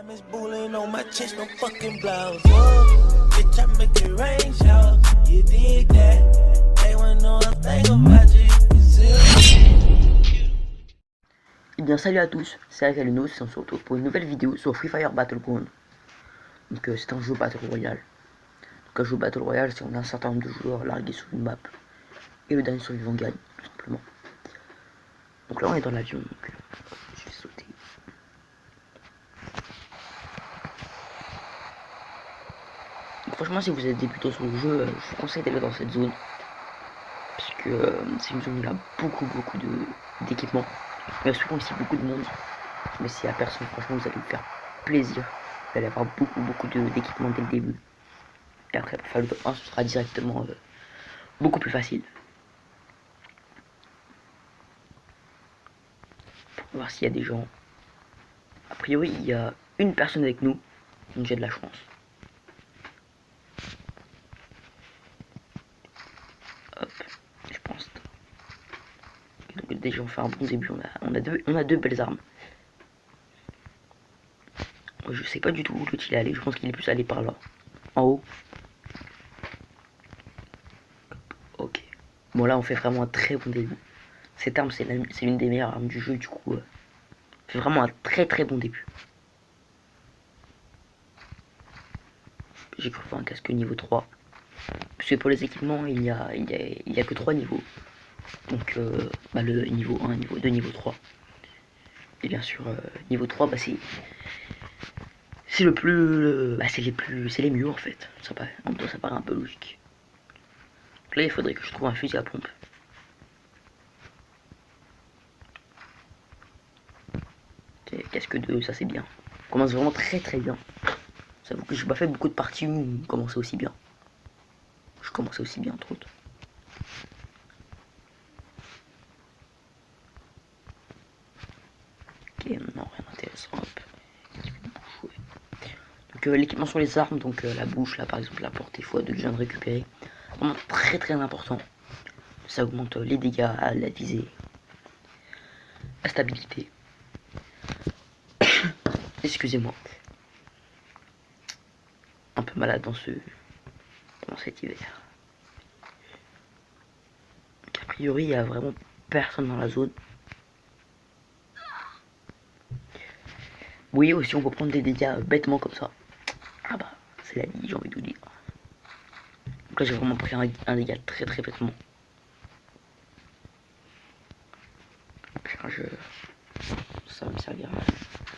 Diamonds bullying on my chest, no fucking blouse. Whoa, bitch, I make it rain shower. You dig that? They wanna know a thing about you. Et bien salut à tous, c'est Agalino, on se retrouve pour une nouvelle vidéo sur Free Fire Battleground. Donc c'est un jeu Battle Royale. Donc un jeu Battle Royale, c'est on a un certain nombre de joueurs largués sur une map. Et le dernier survivant gagne, tout simplement. Donc là on est dans l'avion, donc je vais sauter. Donc, franchement si vous êtes débutant sur le jeu, je vous conseille d'aller dans cette zone. Parce que c'est une zone où il y a beaucoup d'équipements. Il y a souvent aussi beaucoup de monde. Mais s'il n'y a personne, franchement vous allez vous faire plaisir. Vous allez avoir beaucoup d'équipements dès le début. Et après pour faire le top 1 ce sera directement beaucoup plus facile. Pour voir s'il y a des gens. A priori il y a une personne avec nous. Donc j'ai de la chance. Hop, je pense. Donc déjà on fait un bon début. On a deux belles armes. Je sais pas du tout où l'autre il est allé. Je pense qu'il est plus allé par là. En haut. Ok. Bon là on fait vraiment un très bon début. Cette arme c'est l'une des meilleures armes du jeu du coup. C'est vraiment un très bon début. J'ai cru voir un casque niveau 3. Parce que pour les équipements il y a que 3 niveaux. Donc le niveau 1, niveau 2, niveau 3. Et bien sûr niveau 3 c'est le plus. C'est les mieux en fait. Ça paraît un peu logique. Donc là il faudrait que je trouve un fusil à pompe. Casque 2, ça c'est bien. On commence vraiment très bien. J'avoue que j'ai pas fait beaucoup de parties où on commençait aussi bien. Je commençais aussi bien entre autres. Ok, non, rien d'intéressant. Donc l'équipement sur les armes, donc la bouche là par exemple, la portée x2 que je viens de récupérer. Vraiment très important. Ça augmente les dégâts, la visée, la stabilité. Excusez-moi. Un peu malade dans cet hiver. Donc, a priori, il n'y a vraiment personne dans la zone. Oui, aussi, on peut prendre des dégâts bêtement comme ça. Ah bah, c'est la vie, j'ai envie de vous dire. Donc là, j'ai vraiment pris un dégât très bêtement. Ça va me servir.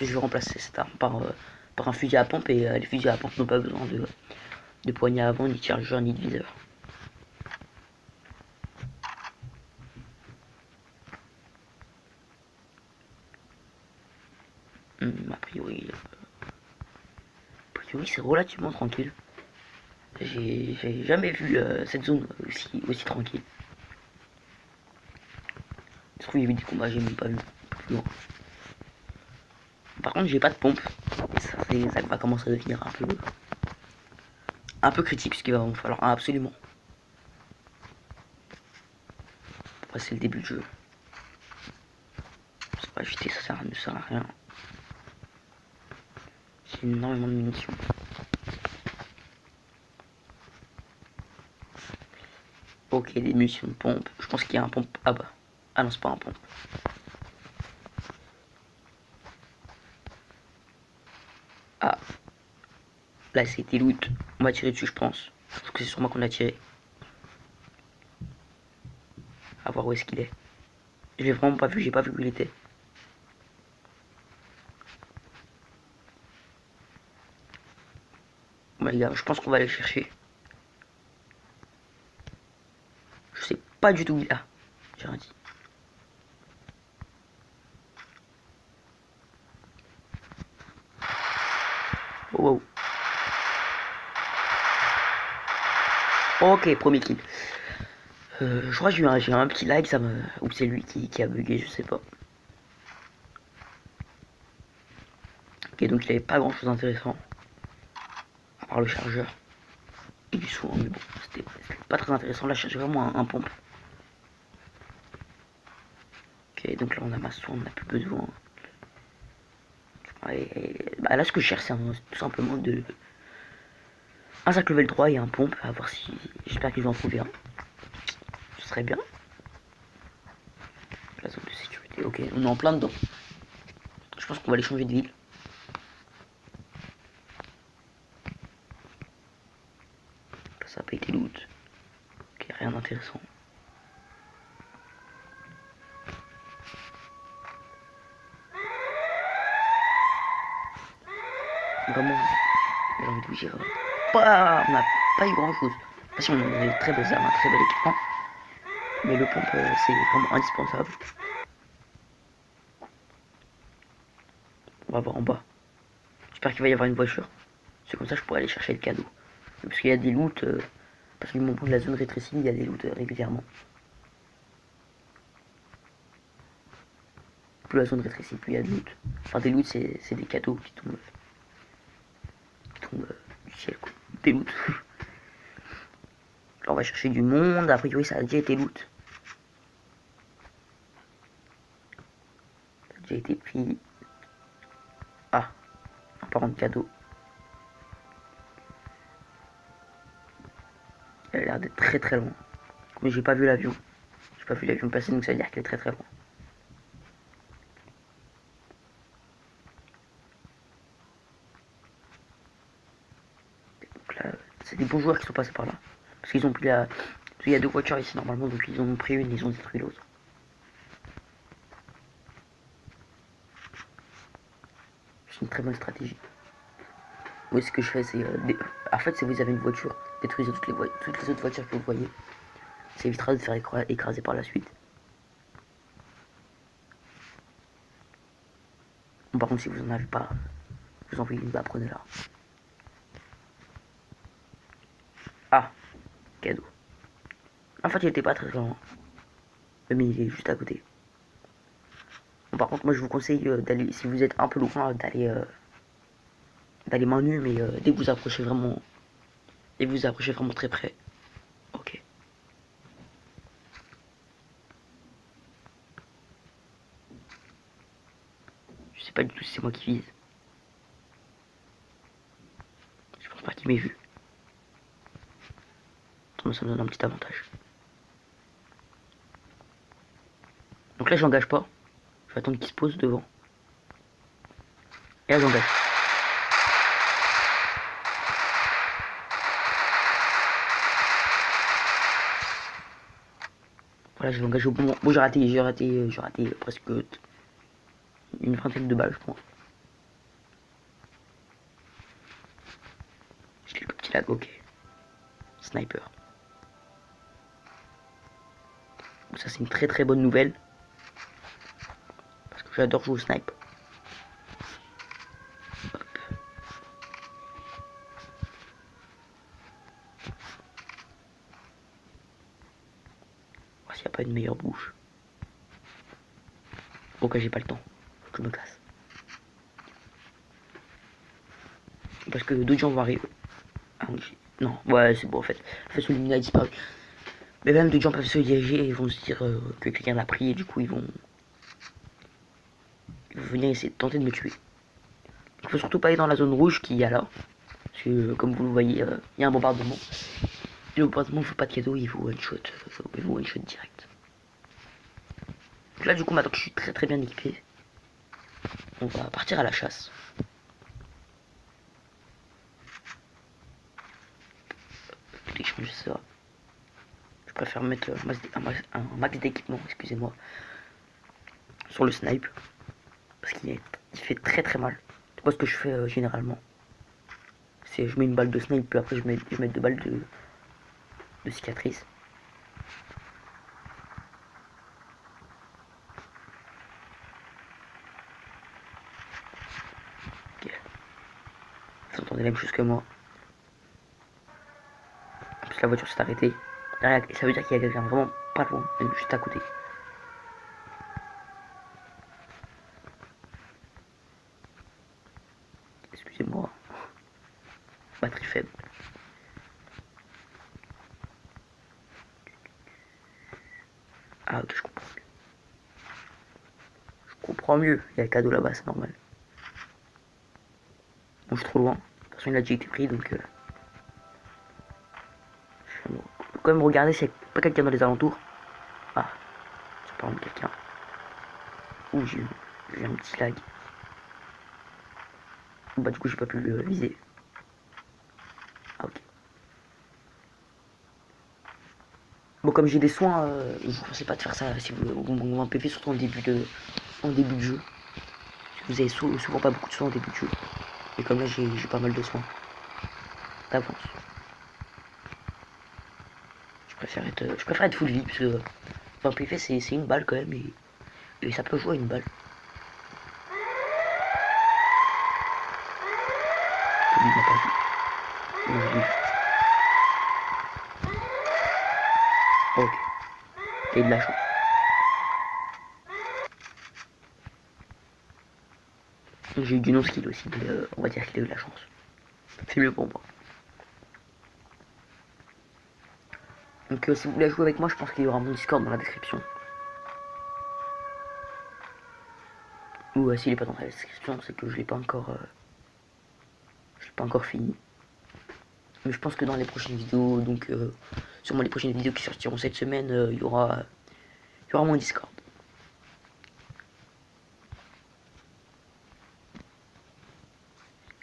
Je vais remplacer cette arme par un fusil à pompe et les fusils à pompe n'ont pas besoin de poignée avant, ni de chargeur, ni de viseur. A priori c'est relativement tranquille. J'ai jamais vu cette zone aussi tranquille. Je trouve qu'il y avait des combats, j'ai même pas vu. Non. Par contre j'ai pas de pompe. Et ça va commencer à devenir un peu critique, ce qu'il va falloir absolument. Après c'est le début du jeu. C'est pas jeter, ça ne sert à rien. J'ai énormément de munitions. Ok, des munitions de pompe. Je pense qu'il y a un pompe. Ah bah. Ah non, c'est pas un pompe. Ah. Là, c'était loot. On va tirer dessus, je pense. Parce que c'est sur moi qu'on a tiré. À voir où est-ce qu'il est. Je l'ai vraiment pas vu, j'ai pas vu où il était. Bah les gars, je pense qu'on va aller chercher. Je sais pas du tout où il est. Ah, j'ai rien dit. Oh, wow. Ok, premier kill. Je crois que j'ai eu un petit lag, ou c'est lui qui a bugué, je sais pas. Ok, donc il avait pas grand chose d'intéressant. À part le chargeur. Et du soin, mais bon, c'était pas très intéressant. Là, je cherchais vraiment un pompe. Ok, donc là on a ma soin, on n'a plus besoin. Bah là, ce que je cherche, c'est tout simplement un sac level 3 et un pompe. À voir si. J'espère qu'ils vont en trouver un. Ce serait bien. La zone de sécurité. Ok, on est en plein dedans. Je pense qu'on va aller changer de ville. Ça n'a pas été loot. Ok, rien d'intéressant. Vraiment, j'ai envie de vous dire. On n'a pas eu grand chose. Si on a eu très belles armes, un très bel équipement. Mais le pompe, c'est vraiment indispensable. On va voir en bas. J'espère qu'il va y avoir une voiture. C'est comme ça que je pourrais aller chercher le cadeau. Parce qu'il y a des loots. Parce que du moment de la zone rétrécie, il y a des loots régulièrement. Plus la zone rétrécie, plus il y a de loot. Enfin, des loots, c'est des cadeaux qui tombent du ciel, quoi. Des loots. Là, on va chercher du monde. A priori, ça a déjà été loot. Ça a déjà été pris. Ah, un parent de cadeau. Elle a l'air d'être très très loin. Mais j'ai pas vu l'avion. J'ai pas vu l'avion passer, donc ça veut dire qu'elle est très très loin. Donc là, c'est des bons joueurs qui sont passés par là. Parce qu'ils ont pris la. Parce qu'il y a deux voitures ici normalement, donc ils en ont pris une, ils ont détruit l'autre. C'est une très bonne stratégie. Moi, ce que je fais, c'est. En fait, si vous avez une voiture, détruisez toutes les autres voitures que vous voyez. Ça évitera de faire écraser par la suite. Bon, par contre, si vous en avez pas, vous en voyez une, bah prenez-la. Ah, cadeau. En fait, il était pas très loin. Mais il est juste à côté. Bon, par contre, moi, je vous conseille d'aller, si vous êtes un peu loin, d'aller main nue, mais dès que vous approchez vraiment, très près. Ok. Je sais pas du tout si c'est moi qui vise. Je pense pas qu'il m'ait vu. Ça me donne un petit avantage. Donc là, j'engage pas. Je vais attendre qu'il se pose devant. Et là, j'engage. Voilà, j'ai engagé au bon moment. Bon, j'ai raté presque une vingtaine de balles, je pense. J'ai quelques petits lags, ok. Sniper. Donc ça, c'est une très très bonne nouvelle. Parce que j'adore jouer au snipe. Hop. Voir s'il n'y a pas une meilleure bouche. Ok, j'ai pas le temps. Faut que je me casse. Parce que d'autres gens vont arriver. Ah oui, non, ouais, c'est bon en fait. Le faisceau lumineux a disparu. Mais même d'autres gens peuvent se diriger et vont se dire que quelqu'un l'a pris et du coup ils vont venir essayer de tenter de me tuer. Il faut surtout pas aller dans la zone rouge qu'il y a là. Parce que comme vous le voyez, il y a un bombardement. Et le bombardement ne fait pas de cadeau, il vous one shot. Il vous one shot direct. Donc là du coup maintenant que je suis très très bien équipé, on va partir à la chasse. Échanger ça. Je préfère mettre un max d'équipement, excusez-moi, sur le snipe. Parce qu'il fait très très mal. C'est pas ce que je fais généralement. C'est je mets une balle de snipe, puis après je mets 2 balles de cicatrice. Ok. Vous entendez la même chose que moi. En plus la voiture s'est arrêtée. Ça veut dire qu'il y a quelqu'un vraiment pas loin, même juste à côté. Excusez-moi. Batterie faible. Ah ok, je comprends mieux. Il y a le cadeau là-bas, c'est normal. Bon, je suis trop loin. De toute façon, il a déjà été pris, donc... je vais quand même regarder s'il n'y a pas quelqu'un dans les alentours. Ah, c'est pas vraiment quelqu'un. Ouh, j'ai eu un petit lag. Bah du coup, j'ai pas pu le viser. Ah, ok. Bon, comme j'ai des soins, je vous conseille pas de faire ça si vous un PV, surtout en début de jeu. Vous avez souvent pas beaucoup de soins en début de jeu. Et comme là, j'ai pas mal de soins d'avance. Je préfère être full vie, parce que 20 PV, c'est une balle quand même, et ça peut jouer à une balle. Lui, il m'a pas vu. Non, je l'ai vu. Ok. T'as eu de la chance. J'ai eu du non-skill aussi, mais on va dire qu'il a eu de la chance. C'est mieux pour moi. Donc si vous voulez jouer avec moi, je pense qu'il y aura mon Discord dans la description. Ou s'il est pas dans la description, c'est que je l'ai pas encore fini. Mais je pense que dans les prochaines vidéos, donc sûrement les prochaines vidéos qui sortiront cette semaine, il y aura mon Discord.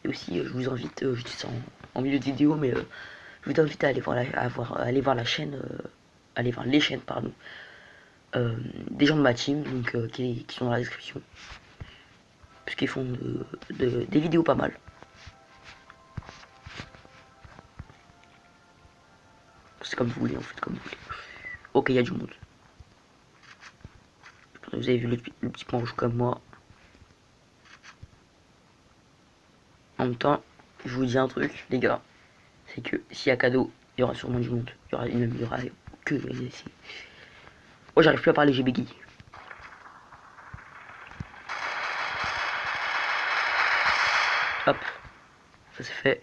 Et aussi, je vous invite, je dis ça en milieu de vidéo, mais je vous invite à aller voir la chaîne, aller voir les chaînes, pardon, des gens de ma team, donc qui sont dans la description, puisqu'ils font des vidéos pas mal. C'est comme vous voulez, en fait, comme vous voulez. Ok, il y a du monde. Vous avez vu le petit point rouge comme moi. En même temps, je vous dis un truc, les gars. C'est que s'il y a cadeau, il y aura sûrement du monde. Il y aura que ici. Oh, j'arrive plus à parler, j'ai bégaye. Hop, ça c'est fait.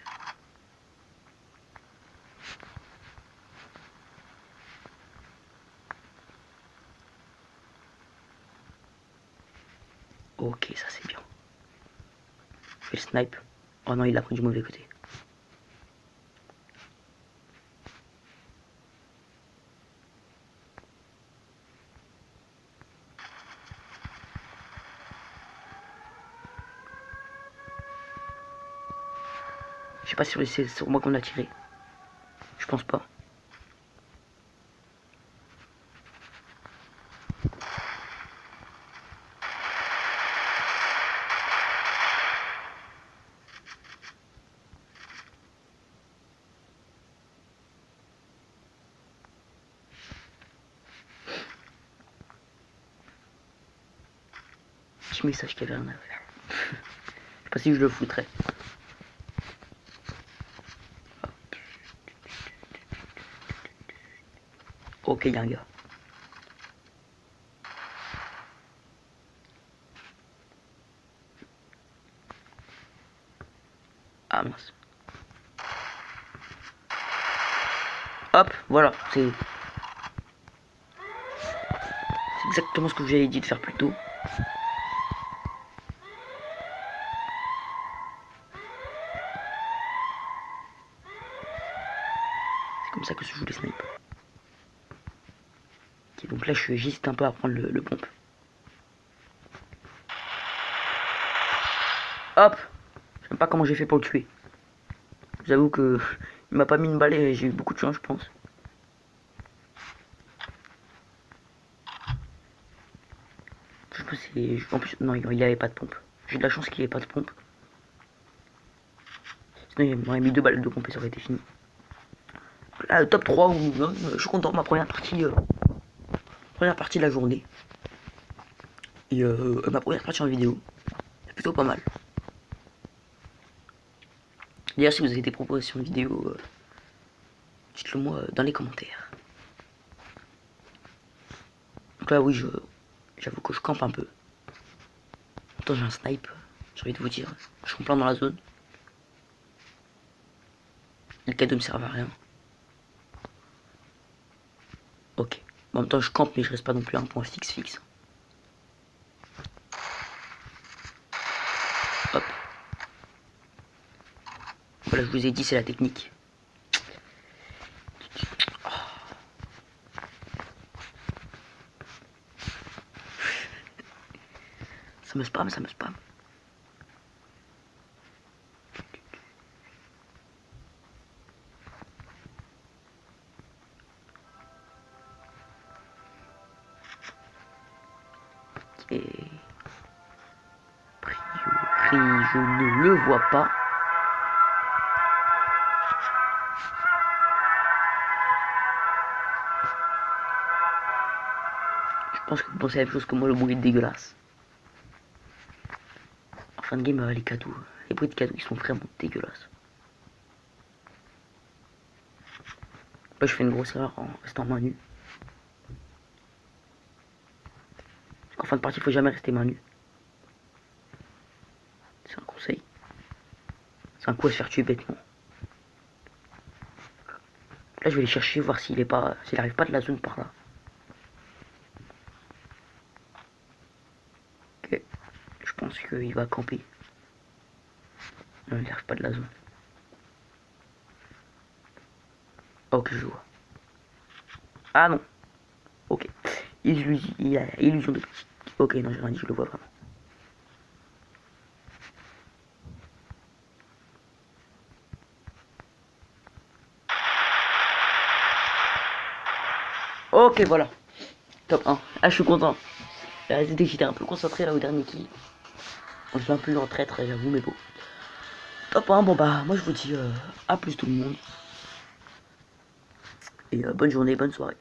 Ok, ça c'est bien. Je fais le snipe. Oh non, il l'a pris du mauvais côté. Je sais pas si c'est sur moi qu'on a tiré. Je pense pas. Petit message qu'il y avait rien à faire. Je sais pas si je le foutrais. Ok, il y a un gars. Ah mince. Hop, voilà, c'est exactement ce que j'avais dit de faire plus tôt. C'est comme ça que se joue les snipes. Ok, donc là, j'hésite un peu à prendre le pompe. Hop! Je sais pas comment j'ai fait pour le tuer. J'avoue que il m'a pas mis une balle et j'ai eu beaucoup de chance, je pense. Je pense que en plus, non, il avait pas de pompe. J'ai de la chance qu'il ait pas de pompe. Sinon, il m'aurait mis 2 balles de pompe et ça aurait été fini. Là, top 3, je suis content, ma première partie de la journée. Et ma première partie en vidéo. C'est plutôt pas mal. D'ailleurs, si vous avez des propositions de vidéos, dites-le moi dans les commentaires. Donc là, oui, j'avoue que je campe un peu. Attends, j'ai un snipe, j'ai envie de vous dire. Je suis en plein dans la zone. Le cadeau me sert à rien. Ok. En même temps, je campe, mais je reste pas non plus à un point fixe. Hop. Voilà, je vous ai dit, c'est la technique. Ça me spam, ça me spam. Ok. Priori, je ne le vois pas. Je pense que vous pensez la même chose que moi, le bruit est dégueulasse. En fin de game, les cadeaux, les bruits de cadeaux, ils sont vraiment dégueulasses. Là, je fais une grosse erreur en restant main nue. Parce qu'en fin de partie, il faut jamais rester main nue. C'est un conseil. C'est un coup à se faire tuer bêtement. Là, je vais les chercher, voir s'il arrive pas de la zone par là. Ok. Je pense qu'il va camper. Non, il n'arrive pas de la zone. Ok, je vois. Ah non. Ok. Il a illusion de petit. Ok, non, j'ai rien dit, je le vois vraiment. Ok, voilà. Top 1. Ah, je suis content. J'étais un peu concentré là au dernier kill. Je suis un peu en traître, j'avoue, mais bon. Top 1, bon bah, moi je vous dis à plus tout le monde. Et bonne journée, bonne soirée.